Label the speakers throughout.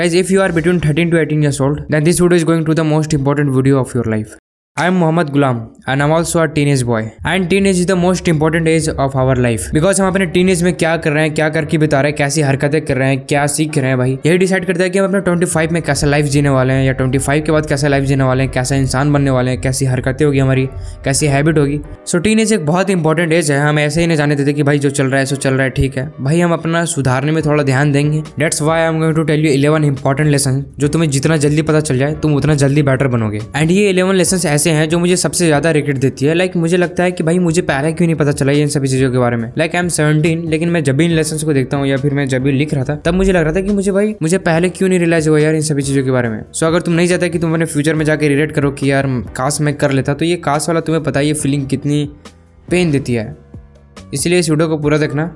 Speaker 1: Guys, if you are between 13 to 18 years old, then this video is going to the most important video of your life. I am Mohammad Gulam and I'm also a teenage boy. And teenage is the most important age of our life. Because हम अपने teenage में क्या कर रहे हैं, क्या करके बिता रहे हैं, कैसी हरकतें कर रहे हैं, क्या सीख रहे हैं भाई, यही डिसाइड करता है कि हम अपने 25 में कैसा लाइफ जीने वाले हैं या 25 के बाद कैसा लाइफ जीने वाले हैं, कैसा इंसान बनने वाले हैं, कैसी हरकतें होगी हमारी, कैसी हैबिट होगी। सो टीनेज एक बहुत इंपॉर्टेंट एज है। हम ऐसे ही नहीं जाने देते कि भाई जो चल रहा है सो चल रहा है, ठीक है भाई, हम अपना सुधारने में थोड़ा ध्यान देंगे। That's why I am going to tell you 11 important lesson जो तुम्हें जितना जल्दी पता चल जाए तुम उतना जल्दी बेटर बनोगे। एंड ये 11 लेसन ऐसे हैं जो मुझे सबसे ज्यादा रिग्रेट देती है। लाइक मुझे लगता है कि भाई मुझे पहले क्यों नहीं पता चला इन सभी चीजों के बारे में। लाइक आई एम 17, लेकिन मैं जब भी इन लेसन्स को देखता हूँ या फिर मैं जब भी लिख रहा था तब मुझे लग रहा था कि मुझे पहले क्यों नहीं रियलाइज हुआ यार इन सभी चीजों के बारे में। सो अगर तुम नहीं चाहते कि तुम अपने फ्यूचर में जाके रिग्रेट करो कि यार काश मैं कर लेता, तो ये काश वाला तुम्हें पता है ये फीलिंग कितनी पेन देती है। इसलिए इस वीडियो को पूरा देखना।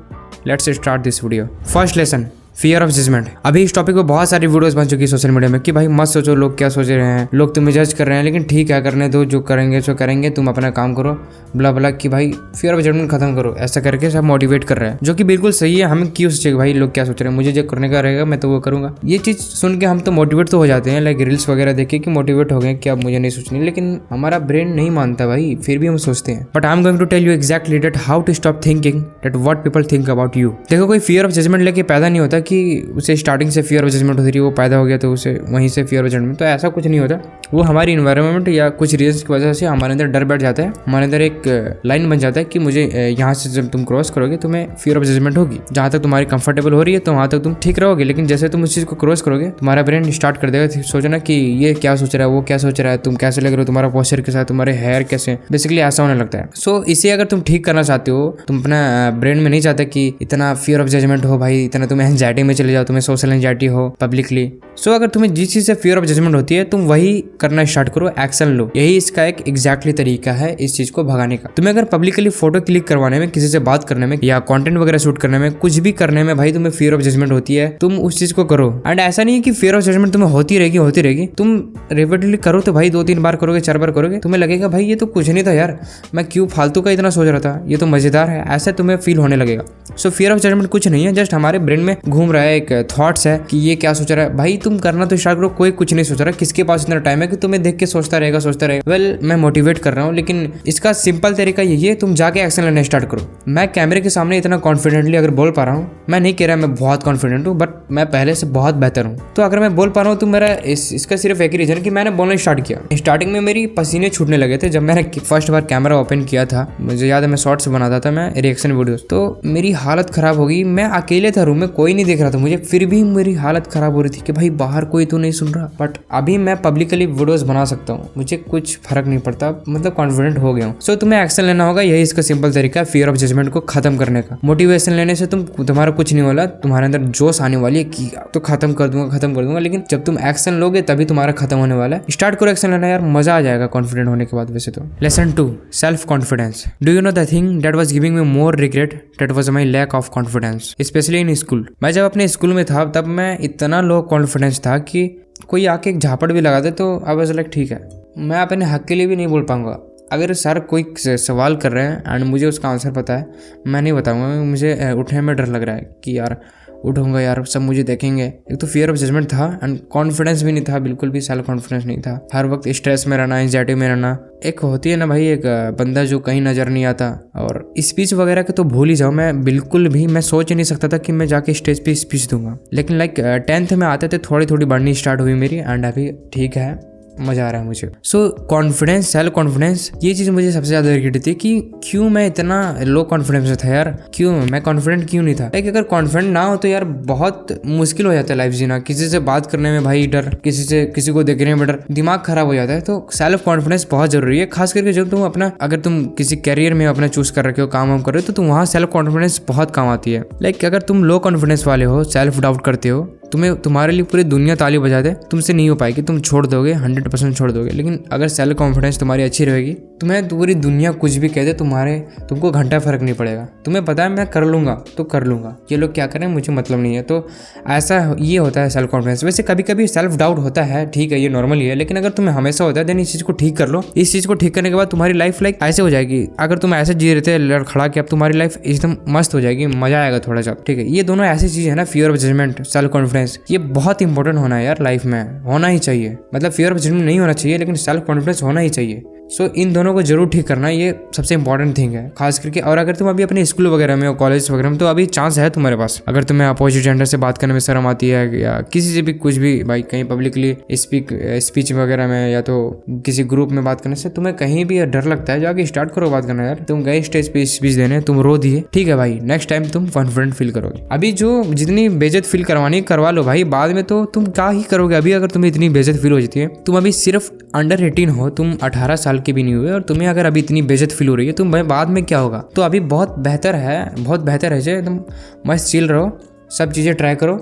Speaker 1: Let's start this video. First lesson, fear of judgement. अभी इस टॉपिक पे बहुत सारी वीडियोस बन चुकी है सोशल मीडिया में कि भाई मत सोचो लोग क्या सोच रहे हैं, लोग तुम्हें जज कर रहे हैं, लेकिन ठीक है करने दो, जो करेंगे सो करेंगे, तुम अपना काम करो, ब्ला ब्ला कि भाई फियर ऑफ जजमेंट खत्म करो, ऐसा करके सब मोटिवेट कर रहे हैं, जो कि बिल्कुल सही है। हमें क्यों सोचेगा भाई लोग क्या सोच रहे हैं, मुझे जो करने का रहेगा मैं तो वो करूंगा। ये चीज सुन के हम तो मोटिवेट तो हो जाते हैं, लाइक रील्स वगैरह देख के कि मोटिवेट हो गए कि अब मुझे नहीं सोचनी, लेकिन हमारा ब्रेन नहीं मानता भाई, फिर भी हम सोचते हैं। But I am going to tell you exactly that how to stop thinking that what people think about you. देखो कोई फियर ऑफ जजमेंट लेके पैदा नहीं होता कि उसे स्टार्टिंग से फियर ऑफ जजमेंट होती रही, वो पैदा हो गया तो उसे वहीं से फियर ऑफ जजमेंट, तो ऐसा कुछ नहीं होता। वो हमारी इन्वायरमेंट या कुछ रीजन की वजह से हमारे अंदर डर बैठ जाता है, हमारे अंदर एक लाइन बन जाता है कि मुझे यहाँ से जब तुम क्रॉस करोगे तुम्हें फियर ऑफ जजमेंट होगी। जहाँ तक तुम्हारी कंफर्टेबल हो रही है तो वहाँ तक तुम ठीक रहोगे, लेकिन जैसे तुम उस चीज़ को क्रॉस करोगे तुम्हारा ब्रेन स्टार्ट कर देगा सोचना कि ये क्या सोच रहा है, वो क्या सोच रहा है, तुम कैसे लग रहे हो, तुम्हारा पोस्चर के साथ, तुम्हारे हेयर कैसे, बेसिकली ऐसा होने लगता है। सो इसे अगर तुम ठीक करना चाहते हो, तुम अपना ब्रेन में नहीं चाहते कि इतना फियर ऑफ जजमेंट हो भाई, इतना तुम्हें एंजाइटी में चले जाओ, तुम्हें सोशल एंजाइटी हो पब्लिकली। सो अगर तुम्हें जिस चीज से फियर ऑफ जजमेंट होती है तुम वही करना स्टार्ट करो, एक्शन लो। यही इसका एक एग्जैक्टली तरीका है इस चीज को भगाने का। तुम्हें अगर पब्लिकली फोटो क्लिक करवाने में, किसी से बात करने में या कंटेंट वगैरह शूट करने में, कुछ भी करने में भाई तुम्हें फियर ऑफ जजमेंट होती है, तुम उस चीज को करो। एंड ऐसा नहीं है कि फियर ऑफ जजमेंट तुम्हें होती रहेगी, तुम रिपीटेडली करो तो भाई 2-3 बार करोगे, 4 बार करोगे, तुम्हें लगेगा भाई ये तो कुछ नहीं था यार, मैं क्यों फालतू का इतना सोच रहा था, ये तो मजेदार है, ऐसा तुम्हें फील होने लगेगा। सो फियर ऑफ जजमेंट कुछ नहीं है, जस्ट हमारे ब्रेन में घूम रहा है एक थॉट्स है कि ये क्या सोच रहा है। भाई तुम करना तो स्टार्ट करो, कोई कुछ नहीं सोच रहा, किसके पास इतना टाइम है कि तुम्हें देख के सोचता रहेगा। वेल मैं मोटिवेट कर रहा हूँ, लेकिन इसका सिंपल तरीका यही है, तुम जाके एक्शन लेना स्टार्ट करो। मैं कैमरे के सामने इतना कॉन्फिडेंटली अगर बोल पा रहा हूँ, मैं नहीं कह रहा मैं बहुत कॉन्फिडेंट हूँ, बट मैं पहले से बहुत बेहतर हूँ। तो अगर मैं बोल पा रहा हूँ तो मेरा इसका सिर्फ एक ही रीजन कि मैंने बोलना स्टार्ट किया। स्टार्टिंग में मेरी पसीने छूटने लगे थे जब मैंने फर्स्ट बार कैमरा ओपन किया था। मुझे याद है मैं शॉर्ट्स बनाता था, मैं रिएक्शन वीडियोस, तो मेरी हालत खराब हो गई। मैं अकेले था रूम में, कोई नहीं देख रहा था मुझे, फिर भी मेरी हालत खराब हो रही थी कि भाई बाहर कोई तो नहीं सुन रहा। बट अभी मैं पब्लिकली वीडियोस बना सकता हूँ, मुझे कुछ फर्क नहीं पड़ता, मतलब कॉन्फिडेंट हो गया हूँ। सो तुम्हें एक्शन लेना होगा, यही इसका सिंपल तरीका है फियर ऑफ जजमेंट को खत्म करने का। मोटिवेशन लेने से तुम्हारा कुछ नहीं होला, तुम्हारे अंदर जोश आने वाली है कि तो खत्म कर दूंगा, लेकिन जब तुम एक्शन लोगे तभी तुम्हारा खत्म होने वाला है। स्टार्ट करो एक्शन लेना यार, मजा आ जाएगा कॉन्फिडेंट होने के बाद। वैसे तो lesson 2, self confidence. Do you know the thing that was giving me more regret that was my lack of confidence, specially in school. मैं जब अपने स्कूल में था तब मैं इतना लो कॉन्फिडेंस था कि कोई आके एक झापड़ भी लगा दे तो आई वाज लाइक ठीक है, मैं अपने हक के लिए भी नहीं बोल पाऊंगा। अगर सर कोई सवाल कर रहे हैं एंड मुझे उसका आंसर पता है, मैं नहीं बताऊंगा, मुझे उठने में डर लग रहा है कि यार उठूंगा यार सब मुझे देखेंगे। एक तो फियर ऑफ जजमेंट था एंड कॉन्फिडेंस भी नहीं था, बिल्कुल भी सेल्फ कॉन्फिडेंस नहीं था। हर वक्त स्ट्रेस में रहना, एंजाइटी में रहना। एक होती है ना भाई एक बंदा जो कहीं नजर नहीं आता। और स्पीच वगैरह के तो भूल ही जाओ, मैं बिल्कुल भी मैं सोच ही नहीं सकता था कि मैं जाके स्टेज पे स्पीच दूंगा। लेकिन लाइक 10th में आते थे थोड़ी बढ़नी स्टार्ट हुई मेरी, एंड अभी ठीक है, मजा आ रहा है मुझे। सो कॉन्फिडेंस, सेल्फ कॉन्फिडेंस, ये चीज मुझे सबसे ज्यादा रिग्रेट थी कि क्यों मैं इतना लो कॉन्फिडेंस में था यार, क्यों मैं कॉन्फिडेंट क्यों नहीं था। लाइक अगर कॉन्फिडेंट ना हो तो यार बहुत मुश्किल हो जाता है लाइफ जीना। किसी से बात करने में भाई डर, किसी को देखने में डर, दिमाग खराब हो जाता है। तो सेल्फ कॉन्फिडेंस बहुत जरूरी है, खास करके जब तुम अपना, अगर तुम किसी कैरियर में अपना चूज कर रखे हो, काम कर रहे हो, तो तुम वहाँ सेल्फ कॉन्फिडेंस बहुत काम आती है। लाइक अगर तुम लो कॉन्फिडेंस वाले हो, सेल्फ डाउट करते हो, तुम्हारे लिए पूरी दुनिया ताली बजा दे, तुमसे नहीं हो पाएगी, तुम छोड़ दोगे, 100% छोड़ दोगे। लेकिन अगर सेल्फ कॉन्फिडेंस तुम्हारी अच्छी रहेगी, तुम्हें पूरी दुनिया कुछ भी कह दे, तुमको घंटा फर्क नहीं पड़ेगा। तुम्हें पता है मैं कर लूंगा तो कर लूंगा, ये लोग क्या करें मुझे मतलब नहीं है। तो ऐसा ये होता है सेल्फ कॉन्फिडेंस। वैसे कभी कभी सेल्फ डाउट होता है, ठीक है, ये नॉर्मल ही है, लेकिन अगर तुम्हें हमेशा होता है देन इस चीज को ठीक कर लो। इस चीज को ठीक करने के बाद तुम्हारी लाइफ लाइक ऐसे हो जाएगी। अगर तुम ऐसे जी रहे थे लड़खड़ा के, अब तुम्हारी लाइफ एकदम मस्त हो जाएगी, मजा आएगा थोड़ा सा, ठीक है। ये दोनों ऐसी चीज है ना, fear of judgement, self confidence, confidence, ये बहुत इंपॉर्टेंट होना है यार लाइफ में, होना ही चाहिए। मतलब फियर ऑफ जजमेंट नहीं होना चाहिए, लेकिन सेल्फ कॉन्फिडेंस होना ही चाहिए। सो इन दोनों को जरूर ठीक करना, ये सबसे इंपॉर्टेंट थिंग है खास करके। और अगर तुम अभी अपने स्कूल वगैरह में और कॉलेज वगैरह में, तो अभी चांस है तुम्हारे पास। अगर तुम्हें अपोजिट जेंडर से बात करने में शर्म आती है या किसी से भी कुछ भी भाई कहीं पब्लिकली स्पीच वगैरह में या तो किसी ग्रुप में बात करने से तुम्हें कहीं भी डर लगता है, जाके स्टार्ट करो बात करना यार। तुम गए स्टेज पे स्पीच देने, तुम रो दिए, ठीक है भाई, नेक्स्ट टाइम तुम कॉन्फिडेंट फील करोगे। अभी जो जितनी बेइज्जत फील करवानी करवा लो भाई, बाद में तो तुम क्या ही करोगे। अभी अगर तुम्हें इतनी बेइज्जत फील हो जाती है, तुम अभी सिर्फ अंडर 18 हो, तुम 18 साल के भी नहीं हुए और तुम्हें अगर अभी इतनी बेइज्जत फील हो रही है, तुम बाद में क्या होगा। तो अभी बहुत बेहतर है जे तुम मस्त चिल रहो, सब चीज़ें ट्राई करो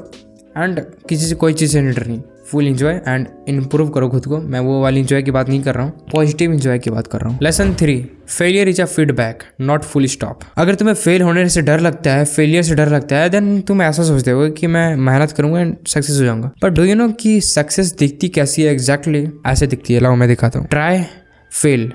Speaker 1: एंड किसी से कोई चीज़ से नहीं डरनी, फुल इंजॉय एंड इम्प्रूव करो खुद को। मैं वो वाली इंजॉय की बात नहीं कर रहा हूँ, पॉजिटिव इंजॉय की बात कर रहा हूँ। Lesson 3, failure is a feedback not full stop. अगर तुम्हें फेल होने से डर लगता है, फेलियर से डर लगता है, देन तुम ऐसा सोचते हो कि मैं मेहनत करूंगा एंड सक्सेस हो जाऊंगा। बट डू यू नो कि सक्सेस दिखती कैसी है? एग्जैक्टली ऐसे दिखती है, लाओ मैं दिखाता हूँ। Try fail,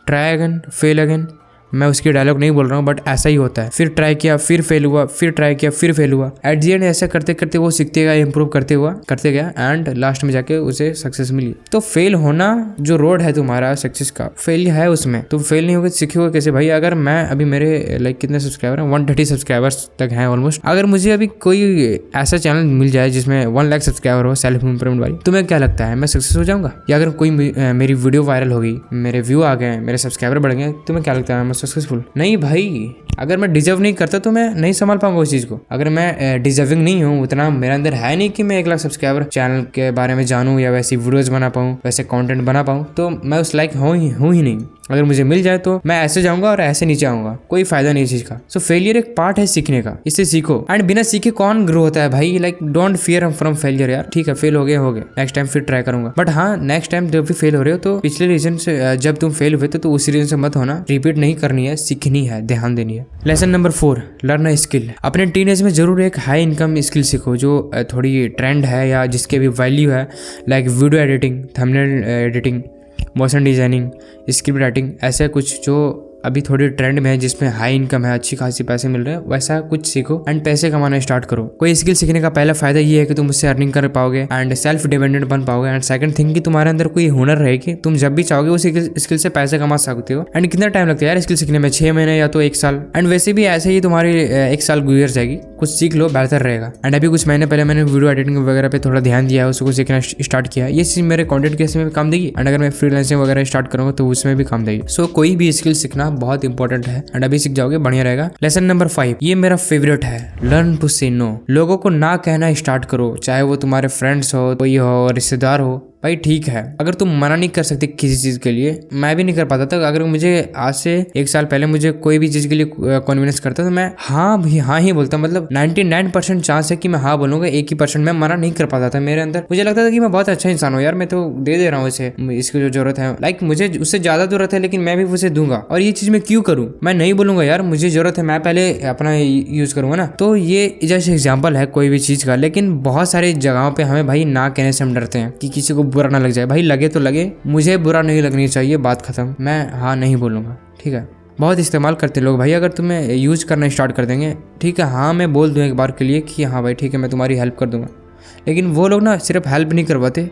Speaker 1: try again fail again. मैं उसकी डायलॉग नहीं बोल रहा हूँ, बट ऐसा ही होता है। फिर ट्राई किया, फिर फेल हुआ, फिर ट्राई किया, फिर फेल हुआ। एट दी एंड ऐसा करते करते वो सीखते गया, इंप्रूव करते गया एंड लास्ट में जाके उसे सक्सेस मिली। तो फेल होना जो रोड है तुम्हारा सक्सेस का, फेल है उसमें। तुम फेल नहीं होगे, सीखोगे कैसे भाई? अगर मैं अभी मेरे लाइक कितने सब्सक्राइबर हैं, 130 सब्सक्राइबर्स तक हैं ऑलमोस्ट। अगर मुझे अभी कोई ऐसा चैनल मिल जाए जिसमें 1 लाख सब्सक्राइबर हो सेल्फ इंप्रूवमेंट वाली, तुम्हें क्या लगता है मैं सक्सेस हो जाऊंगा? या अगर कोई मेरी वीडियो वायरल हो गई, मेरे व्यू आ गए, मेरे सब्सक्राइबर बढ़ गए, तुम्हें क्या लगता है मैं सक्सेसफुल? नहीं भाई, अगर मैं डिजर्व नहीं करता तो मैं नहीं संभाल पाऊंगा उस चीज़ को। अगर मैं डिजर्विंग नहीं हूँ, उतना मेरे अंदर है नहीं कि मैं 1 लाख सब्सक्राइबर चैनल के बारे में जानूँ या वैसी वीडियोस बना पाऊँ, वैसे कंटेंट बना पाऊँ, तो मैं उस लाइक हूँ ही नहीं। अगर मुझे मिल जाए तो मैं ऐसे जाऊंगा और ऐसे नीचे आऊंगा, कोई फायदा नहीं इस चीज का। सो फेलियर एक पार्ट है सीखने का, इससे सीखो। एंड बिना सीखे कौन ग्रो होता है भाई? Like don't fear from failure यार। ठीक है, फेल हो गए, नेक्स्ट टाइम फिर ट्राई करूंगा। बट हाँ, नेक्स्ट टाइम जब भी फेल हो रहे हो तो पिछले रीजन से जब तुम फेल हुए तो उसी रीजन से मत होना, रिपीट नहीं करनी है, सीखनी है, ध्यान देनी है। Lesson number 4, learn a skill. अपने टीनेज में जरूर एक हाई इनकम स्किल सीखो जो थोड़ी ट्रेंड है या जिसके भी वैल्यू है, like video editing, thumbnail editing, motion designing, script writing, ऐसे कुछ जो अभी थोड़ी ट्रेंड में है, जिसमें हाई इनकम है, अच्छी खासी पैसे मिल रहे हैं, वैसा कुछ सीखो एंड पैसे कमाना स्टार्ट करो। कोई स्किल सीखने का पहला फायदा ये है कि तुम उससे अर्निंग कर पाओगे एंड सेल्फ डिपेंडेंट बन पाओगे। एंड सेकंड थिंग कि तुम्हारे अंदर कोई हुनर रहेगी, तुम जब भी चाहोगे उस स्किल से पैसे कमा सकते हो। एंड कितना टाइम लगता है यार स्किल सीखने में? 6 महीने या तो 1 साल। एंड वैसे भी ऐसे ही तुम्हारी 1 साल गुजर जाएगी, कुछ सीख लो, बेहतर रहेगा। एंड अभी कुछ महीने पहले मैंने वीडियो एडिटिंग वगैरह पे थोड़ा ध्यान दिया है, उसको सीखना स्टार्ट किया। ये चीज मेरे कंटेंट क्रिएशन में भी काम देगी एंड अगर मैं फ्रीलांसिंग वगैरह स्टार्ट करूंगा तो उसमें भी काम देगी। सो कोई भी स्किल सीखना बहुत इंपॉर्टेंट है एंड अभी सीख जाओगे बढ़िया रहेगा। लेसन नंबर 5, ये मेरा फेवरेट है, लर्न टू से नो। लोगों को ना कहना स्टार्ट करो, चाहे वो तुम्हारे फ्रेंड्स हो, कोई हो, रिश्तेदार हो। भाई ठीक है, अगर तुम मना नहीं कर सकते किसी चीज के लिए, मैं भी नहीं कर पाता था। अगर मुझे आज से 1 साल पहले मुझे कोई भी चीज के लिए कन्विंस करता तो मैं हाँ ही बोलता। मतलब 99% चांस है कि मैं हाँ बोलूंगा, 1% मैं मना नहीं कर पाता था। मेरे अंदर मुझे लगता था कि मैं बहुत अच्छा इंसान हूँ यार, मैं तो दे रहा हूँ इसे, इसकी जो जरूरत है, लाइक मुझे उससे ज्यादा जरूरत है, लेकिन मैं भी उसे दूंगा। और ये चीज मैं क्यों करूँ? मैं नहीं बोलूंगा यार मुझे जरूरत है, मैं पहले अपना यूज करूंगा ना। तो ये जैसे एग्जाम्पल है कोई भी चीज का, लेकिन बहुत सारी जगहों पे हमें भाई ना कहने से हम डरते हैं कि किसी को बुरा ना लग जाए। भाई लगे तो लगे, मुझे बुरा नहीं लगनी चाहिए, बात खत्म। मैं हाँ नहीं बोलूँगा, ठीक है। बहुत इस्तेमाल करते लोग भाई, अगर तुम्हें यूज़ करना स्टार्ट कर देंगे, ठीक है, हाँ मैं बोल दूँ एक बार के लिए कि हाँ भाई ठीक है मैं तुम्हारी हेल्प कर दूंगा, लेकिन वो लोग ना सिर्फ हेल्प नहीं करवाते,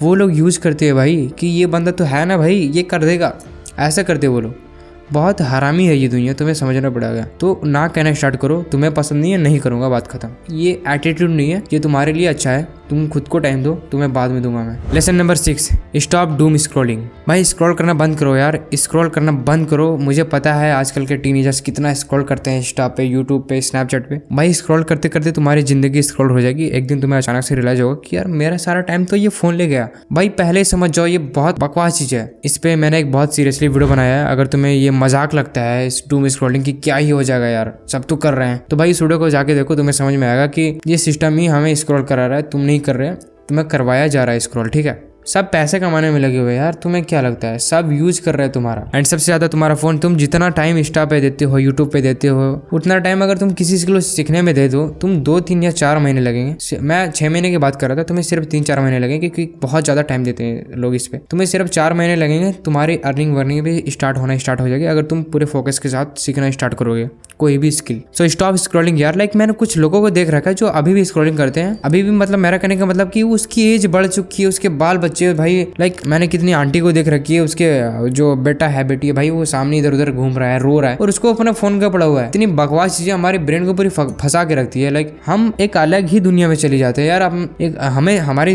Speaker 1: वो लोग यूज़ करते हैं भाई कि ये बंदा तो है ना भाई, ये कर देगा, ऐसा करते वो लोग। बहुत हरामी है ये दुनिया, तुम्हें समझना पड़ेगा। तो ना कहना स्टार्ट करो, तुम्हें पसंद नहीं है नहीं करूँगा, बात खत्म। ये एटीट्यूड नहीं है, ये तुम्हारे लिए अच्छा है, तुम खुद को टाइम दो, तुम्हें बाद में दूंगा मैं। Lesson number 6, stop doom scrolling. भाई स्क्रॉल करना बंद करो यार, स्क्रॉल करना बंद करो। मुझे पता है आजकल के टीनेजर्स कितना स्क्रॉल करते हैं इंस्टा पे, यूट्यूब पे, स्नैपचैट पे। भाई स्क्रॉल करते करते तुम्हारी जिंदगी स्क्रॉल हो जाएगी। एक दिन तुम्हें अचानक से रियलाइज होगा कि यार मेरा सारा टाइम तो ये फोन ले गया। भाई पहले समझ जाओ ये बहुत बकवास चीज है। इस पे मैंने एक बहुत सीरियसली वीडियो बनाया है। अगर तुम्हें ये मजाक लगता है इस डूम स्क्रॉलिंग की, क्या ही हो जाएगा यार, सब तो कर रहे हैं, तो भाई इस वीडियो को जाके देखो, तुम्हें समझ में आएगा कि ये सिस्टम ही हमें स्क्रॉल करा रहा है, तुम नहीं कर रहे, तुम्हें करवाया जा रहा है स्क्रॉल, ठीक है। सब पैसे कमाने में लगे हुए यार, तुम्हें क्या लगता है? सब यूज कर रहे हैं तुम्हारा, एंड सबसे ज्यादा तुम्हारा फोन। तुम जितना टाइम इंस्टा पे देते हो, यूट्यूब पे देते हो, उतना टाइम अगर तुम किसी को सीखने में दे दो, तुम 2-3 या 4 महीने लगेंगे। मैं 6 महीने की बात कर रहा था, तुम्हें सिर्फ 3-4 महीने लगेंगे, क्योंकि बहुत ज्यादा टाइम देते हैं लोग इस पे। तुम्हें सिर्फ 4 महीने लगेंगे, तुम्हारी अर्निंग वर्निंग भी स्टार्ट हो जाएगी अगर तुम पूरे फोकस के साथ सीखना स्टार्ट करोगे कोई भी स्किल। सो स्टॉप स्क्रॉलिंग यार। लाइक मैंने कुछ लोगों को देख रखा है जो अभी भी स्क्रॉलिंग करते हैं, अभी भी। मतलब मेरा कहने का मतलब कि उसकी एज बढ़ चुकी है, उसके बाल बच्चे भाई। लाइक मैंने कितनी आंटी को देख रखी है, उसके जो बेटा है बेटी है भाई, वो सामने इधर उधर घूम रहा है, रो रहा है, और उसको अपना फोन का पड़ा हुआ है। इतनी बकवास चीजें हमारे ब्रेन को पूरी फंसा के रखती है। लाइक हम एक अलग ही दुनिया में चले जाते हैं यार।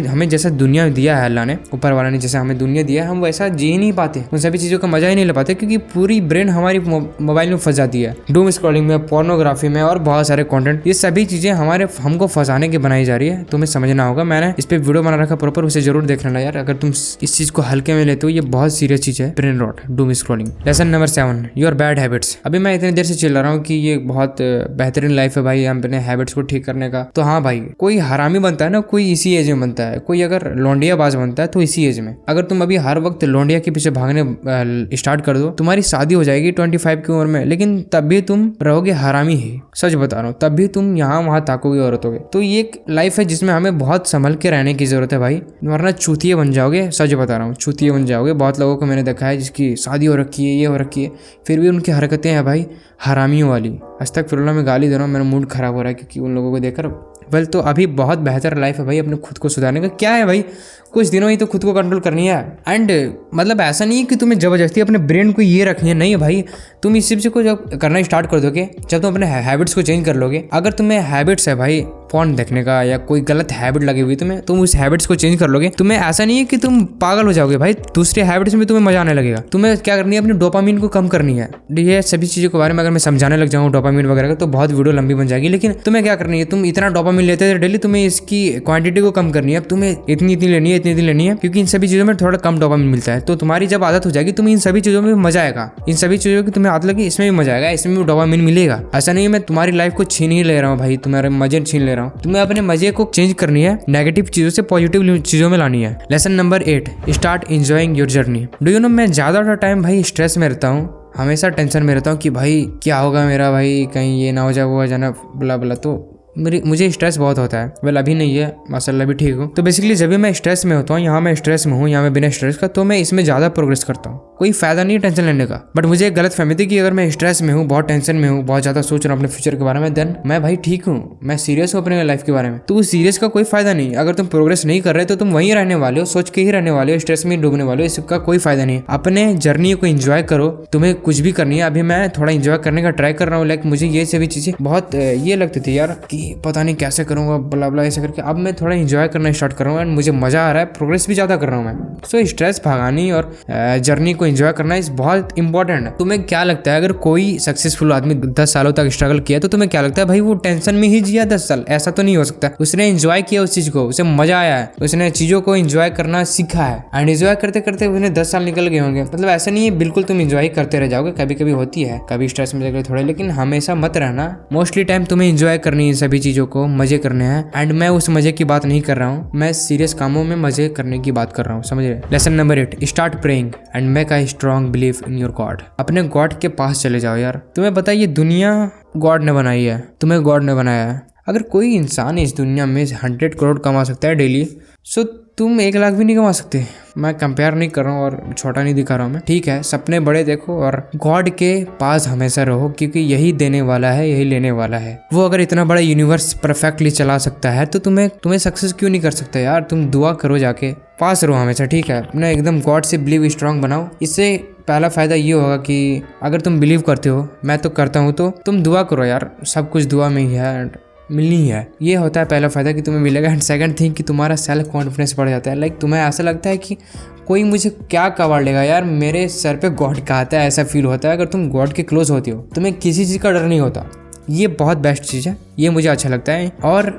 Speaker 1: हमें जैसा दुनिया दिया है अल्लाह ने, ऊपर वाला ने जैसा हमें दुनिया दिया है, हम वैसा जी ही नहीं पाते, उन सभी चीजों का मजा ही नहीं ले पाते, क्योंकि पूरी ब्रेन हमारी मोबाइल में फंस जाती है। डूम स्क्रॉलिंग में, पोर्नोग्राफी में और बहुत सारे कंटेंट, ये सभी चीजें हमको फंसाने की बनाई जा रही है। तुम्हें समझना होगा। मैंने इस पे वीडियो बना रखा प्रॉपर, उसे जरूर देख लेना यार। अगर तुम इस चीज को हल्के में लेते हो, ये बहुत सीरियस चीज है। Brain rot, doom scrolling. Lesson number 7, your bad habits. अभी मैं इतनी देर से चिल्ला रहा हूँ कि ये बहुत बेहतरीन लाइफ है भाई अपने हैबिट्स को ठीक करने का। तो हाँ भाई, कोई हरामी बनता है ना, कोई इसी एज में बनता है। कोई अगर लौंडिया बाज बनता है तो इसी एज में। अगर तुम अभी हर वक्त लौंडिया के पीछे भागने स्टार्ट कर दो, तुम्हारी शादी हो जाएगी 25 की उम्र में, लेकिन तब भी तुम रहोगे हरामी ही। सच बता रहा हूँ, तब भी तुम यहाँ वहां ताकोगे औरतों के। तो ये एक लाइफ है जिसमें हमें बहुत संभल के रहने की जरूरत है भाई, वरना चूतिए बन जाओगे। सच बता रहा हूँ, चूतिए बन जाओगे। बहुत लोगों को मैंने देखा है जिसकी शादी हो रखी है, ये हो रखी है, फिर भी उनकी हरकतें हैं भाई हरामियों वाली। अस्तगफिरुल्लाह, मैं गाली दे रहा हूँ, मेरा मूड खराब हो रहा है क्योंकि उन लोगों को देखकर। वेल, तो अभी बहुत बेहतर लाइफ है भाई अपने खुद को सुधारने का। क्या है भाई, कुछ दिनों ही तो खुद को कंट्रोल करनी है। एंड मतलब ऐसा नहीं है कि तुम्हें जबरदस्ती अपने ब्रेन को ये रखनी है, नहीं भाई। तुम इस चीज को जब करना स्टार्ट कर दोगे, जब तुम अपने हैबिट्स को चेंज कर लोगे। अगर तुम्हें हैबिट्स है भाई फोन देखने का या कोई गलत हैबिट लगी हुई तुम्हें, तुम उस हैबिट्स को चेंज कर लोगे। तुम्हें ऐसा नहीं है कि तुम पागल हो जाओगे भाई, दूसरे हैबिट्स में तुम्हें मजा आने लगेगा। तुम्हें क्या करनी है, अपनी डोपामिन को कम करनी है। ये सभी चीजों के बारे में अगर मैं समझाने लग जाऊँ डोपामिन वगैरह का, तो बहुत वीडियो लंबी बन जाएगी। लेकिन तुम्हें क्या करनी है, तुम इतना डोपामिन लेते थे डेली, तुम्हें इसकी क्वांटिटी को कम करनी है। अब तुम्हें इतनी लेनी है, इतनी लेनी है, क्योंकि इन सभी चीजों में थोड़ा कम डोपामिन मिलता है। तो तुम्हारी जब आदत हो जाएगी, तुम्हें इन सभी चीजों में मजा आएगा। इन सभी चीजों की तुम्हें आदत लगी, इसमें भी मजा आएगा, इसमें भी डोपामिन मिलेगा। ऐसा नहीं है मैं तुम्हारी लाइफ को छीन ही ले रहा हूँ भाई, तुम्हारे मजे छीन ले रहा हूँ। तुम्हें अपने मजे को चेंज करनी है, नेगेटिव चीजों से पॉजिटिव चीजों में लानी है। Lesson number 8, start enjoying your journey. Do you no, मैं ज्यादा टाइम भाई स्ट्रेस में रहता हूँ, हमेशा टेंशन में रहता हूँ कि भाई क्या होगा मेरा, भाई कहीं ये ना हो जाए, वो हो जाना, बुला बुला। तो मुझे स्ट्रेस बहुत होता है। वेल, अभी नहीं है, माशाल्लाह भी ठीक हूँ। तो बेसिकली जब भी मैं स्ट्रेस में होता हूँ, यहाँ मैं स्ट्रेस में हूँ, यहाँ मैं बिना स्ट्रेस का, तो मैं इसमें ज़्यादा प्रोग्रेस करता हूँ। कोई फायदा नहीं है टेंशन लेने का। बट मुझे एक गलत फहमी थी कि अगर मैं स्ट्रेस में हूँ, बहुत टेंशन में हूँ, बहुत ज़्यादा सोच रहा हूँ अपने फ्यूचर के बारे में, देन मैं भाई ठीक हूँ, मैं सीरियस हूँ अपने लाइफ के बारे में। तो उस सीरियस का कोई फायदा नहीं। अगर तुम प्रोग्रेस नहीं कर रहे तो तुम वहीं रहने वाले हो, सोच के ही रहने वाले हो, स्ट्रेस में डूबने वाले हो। इसका कोई फायदा नहीं है। अपने जर्नी को एंजॉय करो, तुम्हें कुछ भी करनी है। अभी मैं थोड़ा एंजॉय करने का ट्राई कर रहा हूँ। लाइक मुझे ये सभी चीज़ें बहुत ये लगती थी यार कि पता नहीं कैसे करूँगा, बला बला ऐसे करके। अब मैं थोड़ा एंजॉय करना स्टार्ट कर रहा हूँ एंड मुझे मजा आ रहा है, प्रोग्रेस भी ज़्यादा कर रहा हूँ मैं। सो स्ट्रेस भगानी और जर्नी को एंजॉय करना इस बहुत इंपॉर्टेंट है। तुम्हें क्या लगता है, अगर कोई सक्सेसफुल आदमी 10 सालों तक स्ट्रगल किया तो तुम्हें क्या लगता है भाई वो टेंशन में ही जिया 10 साल? ऐसा तो नहीं हो सकता। उसने एंजॉय किया उस चीज को, उसे मजा आया है, उसने चीजों को एंजॉय करना सीखा है एंड एंजॉय करते करते उन्हें 10 साल निकल गए होंगे। मतलब ऐसा नहीं है बिल्कुल तुम एंजॉय करते रह जाओगे, कभी कभी होती है, कभी स्ट्रेस में जाकर थोड़े, लेकिन हमेशा मत रहना। मोस्टली टाइम तुम्हें एंजॉय करनी है, सभी चीजों को मजे करने हैं। एंड मैं उस मजे की बात नहीं कर रहा हूँ, मैं सीरियस कामों में मजे करने की बात कर रहा हूँ, समझ रहे? Lesson number 8, start praying and make a strong believe in your God. अपने गॉड के पास चले जाओ यार। तुम्हें पता है ये दुनिया गॉड ने बनाई है, तुम्हें गॉड ने बनाया है। अगर कोई इंसान इस दुनिया में 100 करोड़ कमा सकता है डेली, सो तुम 1 लाख भी नहीं कमा सकते। मैं कंपेयर नहीं कर रहा हूँ और छोटा नहीं दिखा रहा हूँ मैं, ठीक है? सपने बड़े देखो और गॉड के पास हमेशा रहो, क्योंकि यही देने वाला है, यही लेने वाला है। वो अगर इतना बड़ा यूनिवर्स परफेक्टली चला सकता है तो तुम्हें सक्सेस क्यों नहीं कर सकता यार? तुम दुआ करो, जाके पास रहो हमेशा, ठीक है? अपने एकदम गॉड से बिलीव स्ट्रांग बनाओ। इससे पहला फायदा ये होगा कि अगर तुम बिलीव करते हो, मैं तो करता हूँ, तो तुम दुआ करो यार, सब कुछ दुआ में ही है, मिलनी है। ये होता है पहला फायदा कि तुम्हें मिलेगा। एंड सेकंड थिंग कि तुम्हारा सेल्फ कॉन्फिडेंस बढ़ जाता है। लाइक तुम्हें ऐसा लगता है कि कोई मुझे क्या कबाड़ लेगा यार, मेरे सर पे गॉड का आता है, ऐसा फील होता है। अगर तुम गॉड के क्लोज होती हो, तुम्हें किसी चीज़ का डर नहीं होता। ये बहुत बेस्ट चीज़ है, ये मुझे अच्छा लगता है। और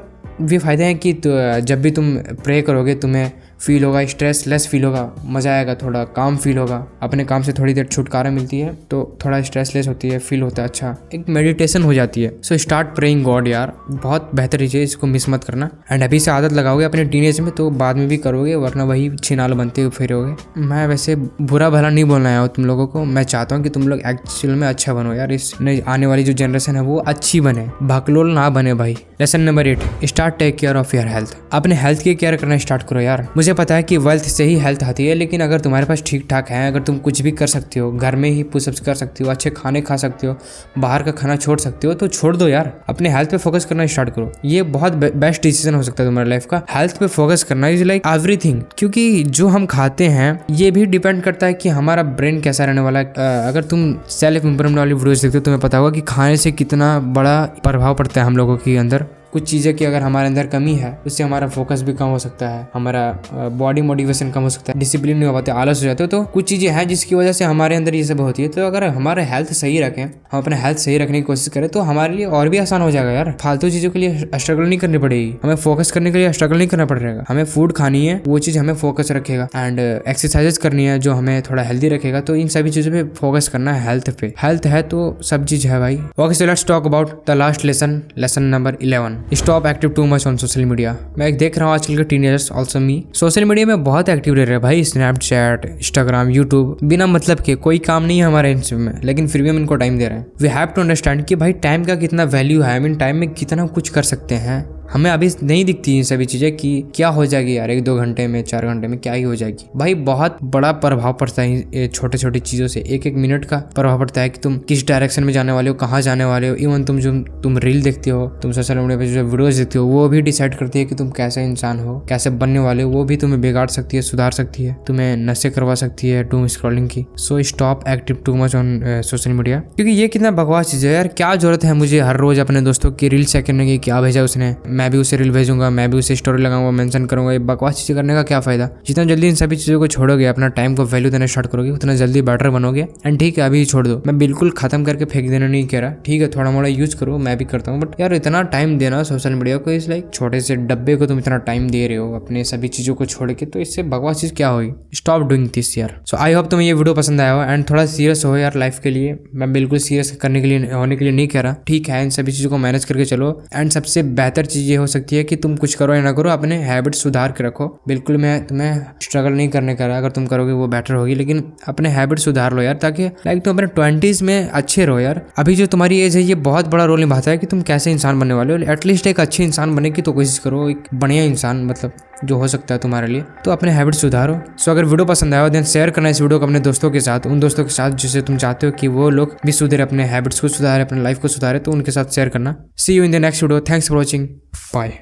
Speaker 1: भी फायदे हैं कि जब भी तुम प्रे करोगे, तुम्हें फील होगा, स्ट्रेस लेस फील होगा, मज़ा आएगा, थोड़ा काम फील होगा, अपने काम से थोड़ी देर छुटकारा मिलती है तो थोड़ा स्ट्रेस लेस होती है, फील होता है अच्छा, एक मेडिटेशन हो जाती है। सो स्टार्ट प्रेइंग गॉड यार, बहुत बेहतर चीज़ है, इसको मिस मत करना। एंड अभी से आदत लगाओगे अपने टीनेज में तो बाद में भी करोगे, वरना वही छिनाल बनते हुए फिरोगे। मैं वैसे बुरा भला नहीं बोलना आया हूँ तुम लोगों को, मैं चाहता हूँ कि तुम लोग एक्चुअल में अच्छा बनो यार, इस आने वाली जो जनरेशन है वो अच्छी बने, भकलोल ना बने भाई। Lesson number 8, start take care of your health. अपने हेल्थ की केयर करना स्टार्ट करो यार। मुझे पता है कि वेल्थ से ही हेल्थ आती है, लेकिन अगर तुम्हारे पास ठीक ठाक है, अगर तुम कुछ भी कर सकते हो, घर में ही पुशअप्स कर सकते हो, अच्छे खाने खा सकते हो, बाहर का खाना छोड़ सकते हो, तो छोड़ दो यार, अपने हेल्थ पे फोकस करना स्टार्ट करो। ये बहुत बेस्ट डिसीजन हो सकता है तुम्हारी लाइफ का। हेल्थ पे फोकस करना इज लाइक एवरीथिंग, क्योंकि जो हम खाते हैं ये भी डिपेंड करता है कि हमारा ब्रेन कैसा रहने वाला है। अगर तुम सेल्फ इंप्रूवमेंट वाली वीडियोस देखते हो तुम्हें पता होगा कि खाने से कितना बड़ा प्रभाव पड़ता है हम लोगों के अंदर। कुछ चीज़ें की अगर हमारे अंदर कमी है उससे हमारा फोकस भी कम हो सकता है, हमारा बॉडी मोटिवेशन कम हो सकता है, डिसिप्लिन नहीं हो पाते, आलस हो जाते हो। तो कुछ चीज़ें हैं जिसकी वजह से हमारे अंदर ये सब होती है। तो अगर हमारा हेल्थ सही रखें, हम अपना हेल्थ सही रखने की कोशिश करें तो हमारे लिए और भी आसान हो जाएगा यार। फालतू चीज़ों के लिए स्ट्रगल नहीं करनी पड़ेगी, हमें फोकस करने के लिए स्ट्रगल नहीं करना पड़ेगा। हमें फूड खानी है, वो चीज़ हमें फोकस रखेगा, एंड एक्सरसाइजेस करनी है जो हमें थोड़ा हेल्दी रखेगा। तो इन सभी चीज़ों पे फोकस करना है, हेल्थ पे। हेल्थ है तो सब चीज़ है भाई। Okay so let's talk about the last lesson, lesson number 11, stop active too much on social media. मैं देख रहा हूँ आजकल के टीनेजर्स ऑल्सो मी सोशल मीडिया में बहुत एक्टिव रह रहे हैं भाई। स्नैपचैट, इंस्टाग्राम, यूट्यूब, बिना मतलब के कोई काम नहीं है हमारे इन सब में, लेकिन फिर भी हम इनको टाइम दे रहे हैं। वी हैव टू अंडरस्टैंड कि भाई टाइम का कितना वैल्यू है, आई मीन टाइम में कितना कुछ कर सकते हैं। हमें अभी नहीं दिखती ये सभी चीज़ें कि क्या हो जाएगी यार 1-2 घंटे में, 4 घंटे में क्या ही हो जाएगी। भाई बहुत बड़ा प्रभाव पड़ता है ये छोटे छोटी चीज़ों से, 1-1 मिनट का प्रभाव पड़ता है कि तुम किस डायरेक्शन में जाने वाले हो, कहाँ जाने वाले हो। इवन तुम रील देखते हो, तुम सोशल मीडिया पे जो वीडियोज देखते हो, वो भी डिसाइड करती है कि तुम कैसे इंसान हो, कैसे बनने वाले हो। वो भी तुम्हें बिगाड़ सकती है, सुधार सकती है, तुम्हें नशे करवा सकती है डूम स्क्रॉलिंग की। So stop active too much on social media, क्योंकि ये कितना बकवास चीज़ है यार। क्या जरूरत है मुझे हर रोज अपने दोस्तों की रील चेक करने की, क्या भेजा उसने, मैं भी उसे रील भेजूंगा, मैं भी उसे स्टोरी लगाऊंगा, मेंशन करूंगा। ये बकवास चीज़ें करने का क्या फायदा। जितना जल्दी इन सभी चीज़ों को छोड़ोगे, अपना टाइम को वैल्यू देना स्टार्ट करोगे, उतना जल्दी बेटर बनोगे। एंड ठीक है अभी छोड़ दो, मैं बिल्कुल खत्म करके फेंक देना नहीं कह रहा, ठीक है थोड़ा मोड़ा यूज करो, मैं भी करता हूँ, बट यार इतना टाइम देना सोशल मीडिया को, इस लाइक छोटे से डब्बे को तुम इतना टाइम दे रहे हो अपने सभी चीज़ों को छोड़ के, तो इससे बकवास चीज़ क्या होगी। स्टॉप डूइंग दिस यार। सो आई होप तुम्हें ये वीडियो पसंद आया हो एंड थोड़ा सीरियस हो यार लाइफ के लिए। मैं बिल्कुल सीरियस करने के लिए होने के लिए नहीं कह रहा, ठीक है इन सभी चीज़ों को मैनेज करके चलो। एंड सबसे बेहतर चीज़ ये हो सकती है कि तुम कुछ करो या ना करो, अपने हैबिट सुधार के रखो। बिल्कुल मैं तुम्हें स्ट्रगल नहीं करने का रहा, अगर तुम करोगे वो बेटर होगी, लेकिन अपने हैबिट सुधार लो यार, ताकि लाइक तुम अपने 20s में अच्छे रहो यार। अभी जो तुम्हारी एज है ये बहुत बड़ा रोल निभाता है कि तुम कैसे इंसान बनने वाले हो। एटलीस्ट एक अच्छे इंसान बनने की तो कोशिश करो, एक बढ़िया इंसान मतलब जो हो सकता है तुम्हारे लिए। तो अपने हैबिट सुधारो। सो अगर वीडियो पसंद आया हो देन शेयर करना इस वीडियो को अपने दोस्तों के साथ, उन दोस्तों के साथ जिसे तुम चाहते हो कि वो लोग भी सुधरे, अपने हैबिट्स को सुधारे, अपने लाइफ को सुधारे, तो उनके साथ शेयर करना। See you in the next video, thanks for watching, bye.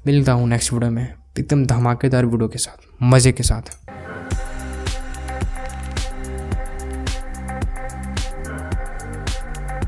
Speaker 1: मिलता हूँ नेक्स्ट वीडियो में एकदम धमाकेदार वीडियो के साथ, मजे के साथ।